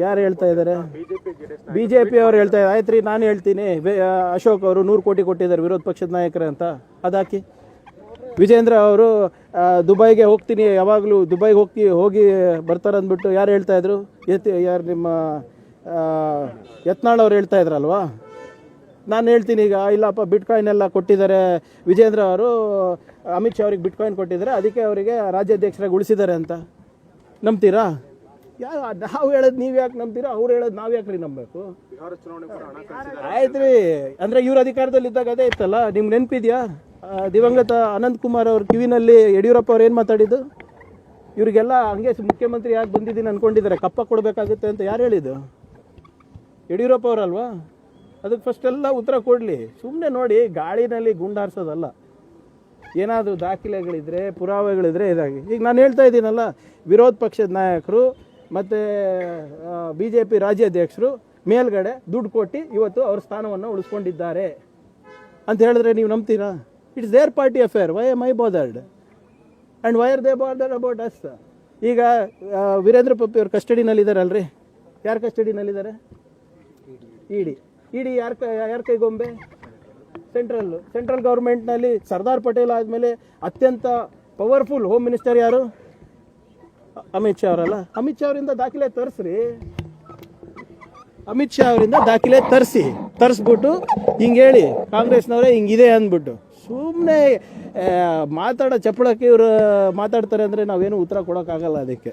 ಯಾರು ಹೇಳ್ತಾ ಇದ್ದಾರೆ? ಬಿಜೆಪಿ ಅವರು ಹೇಳ್ತಾ ಇದ್ದಾರೆ. ಆಯ್ತು ರೀ, ನಾನು ಹೇಳ್ತೀನಿ, ಅಶೋಕ್ ಅವರು 100 ಕೋಟಿ ಕೊಟ್ಟಿದ್ದಾರೆ ವಿರೋಧ ಪಕ್ಷದ ನಾಯಕರೇ ಅಂತ. ಅದಾಕಿ ವಿಜೇಂದ್ರ ಅವರು ದುಬೈಗೆ ಹೋಗ್ತೀನಿ, ಯಾವಾಗಲೂ ದುಬೈಗೆ ಹೋಗಿ ಬರ್ತಾರೆ ಅಂದ್ಬಿಟ್ಟು ಯಾರು ಹೇಳ್ತಾ ಇದ್ರು? ಯಾರು ನಿಮ್ಮ ಯತ್ನಾಳ್ ಅವ್ರು ಹೇಳ್ತಾ ಇದ್ರಲ್ವಾ? ನಾನು ಹೇಳ್ತೀನಿ ಈಗ, ಇಲ್ಲಪ್ಪ ಬಿಟ್ಕಾಯಿನ್ ಎಲ್ಲ ಕೊಟ್ಟಿದ್ದಾರೆ ವಿಜೇಂದ್ರ ಅವರು, ಅಮಿತ್ ಶಾ ಅವ್ರಿಗೆ ಬಿಟ್ಕಾಯಿನ್ ಕೊಟ್ಟಿದ್ದಾರೆ, ಅದಕ್ಕೆ ಅವರಿಗೆ ರಾಜ್ಯಾಧ್ಯಕ್ಷರಾಗಿ ಉಳಿಸಿದ್ದಾರೆ ಅಂತ ನಂಬ್ತೀರಾ? ನಾವು ಹೇಳೋದು ನೀವು ಯಾಕೆ ನಂಬ್ತೀರಾ? ಅವ್ರು ಹೇಳೋದು ನಾವು ಯಾಕೆ ರೀ ನಂಬಬೇಕು? ಆಯ್ತು ರೀ, ಅಂದರೆ ಇವ್ರ ಅಧಿಕಾರದಲ್ಲಿ ಇದ್ದಾಗ ಅದೇ ಇತ್ತಲ್ಲ. ನಿಮ್ಗೆ ನೆನಪಿದೆಯಾ? ದಿವಂಗತ ಅನಂತ್ ಕುಮಾರ್ ಅವ್ರ ಕಿವಿನಲ್ಲಿ ಯಡಿಯೂರಪ್ಪ ಅವ್ರು ಏನು ಮಾತಾಡಿದ್ದು? ಇವರಿಗೆಲ್ಲ ಹಂಗೆ ಮುಖ್ಯಮಂತ್ರಿ ಯಾಕೆ ಬಂದಿದ್ದೀನಿ ಅಂದ್ಕೊಂಡಿದ್ದಾರೆ, ಕಪ್ಪ ಕೊಡಬೇಕಾಗುತ್ತೆ ಅಂತ ಯಾರು ಹೇಳಿದ್ದು? ಯಡಿಯೂರಪ್ಪ ಅವರಲ್ವಾ? ಅದಕ್ಕೆ ಫಸ್ಟ್ ಎಲ್ಲ ಉತ್ತರ ಕೊಡಲಿ. ಸುಮ್ಮನೆ ನೋಡಿ ಗಾಳಿನಲ್ಲಿ ಗುಂಡಾರಿಸೋದಲ್ಲ. ಏನಾದರೂ ದಾಖಲೆಗಳಿದ್ರೆ, ಪುರಾವೆಗಳಿದ್ರೆ ಇದಾಗಿ. ಈಗ ನಾನು ಹೇಳ್ತಾ ಇದ್ದೀನಲ್ಲ, ವಿರೋಧ ಪಕ್ಷದ ನಾಯಕರು ಮತ್ತು BJP ರಾಜ್ಯಾಧ್ಯಕ್ಷರು ಮೇಲ್ಗಡೆ ದುಡ್ಡು ಕೊಟ್ಟು ಇವತ್ತು ಅವ್ರ ಸ್ಥಾನವನ್ನು ಉಳಿಸ್ಕೊಂಡಿದ್ದಾರೆ ಅಂತ ಹೇಳಿದ್ರೆ ನೀವು ನಂಬ್ತೀರಾ? It's their party affair. Why am I bothered and why are they bothered about us? ಈಗ ವೀರೇಂದ್ರ ಪಪ್ಪಿ ಅವ್ರ ಕಸ್ಟಡಿನಲ್ಲಿದ್ದಾರಲ್ರಿ. ಯಾರ ಕಸ್ಟಡಿನಲ್ಲಿದ್ದಾರೆ? ಇಡಿ ಯಾರ ಕೈಗೊಂಬೆ? ಸೆಂಟ್ರಲ್ ಗೌರ್ಮೆಂಟ್ನಲ್ಲಿ ಸರ್ದಾರ್ ಪಟೇಲ್ ಆದಮೇಲೆ ಅತ್ಯಂತ ಪವರ್ಫುಲ್ ಹೋಮ್ ಮಿನಿಸ್ಟರ್ ಯಾರು? ಅಮಿತ್ ಶಾ ಅವರಲ್ಲ. ಅಮಿತ್ ಶಾ ಅವರಿಂದ ದಾಖಲೆ ತರಿಸ್ರಿ. ಅಮಿತ್ ಶಾ ಅವರಿಂದ ದಾಖಲೆ ತರಿಸ್ಬಿಟ್ಟು ಹಿಂಗೆ ಹೇಳಿ, ಕಾಂಗ್ರೆಸ್ನವರೇ ಹಿಂಗಿದೆ ಅಂದ್ಬಿಟ್ಟು. ಸುಮ್ಮನೆ ಮಾತಾಡೋ ಚಪ್ಪಳಕ್ಕೆ ಇವರು ಮಾತಾಡ್ತಾರೆ ಅಂದರೆ ನಾವೇನು ಉತ್ತರ ಕೊಡೋಕ್ಕಾಗಲ್ಲ ಅದಕ್ಕೆ.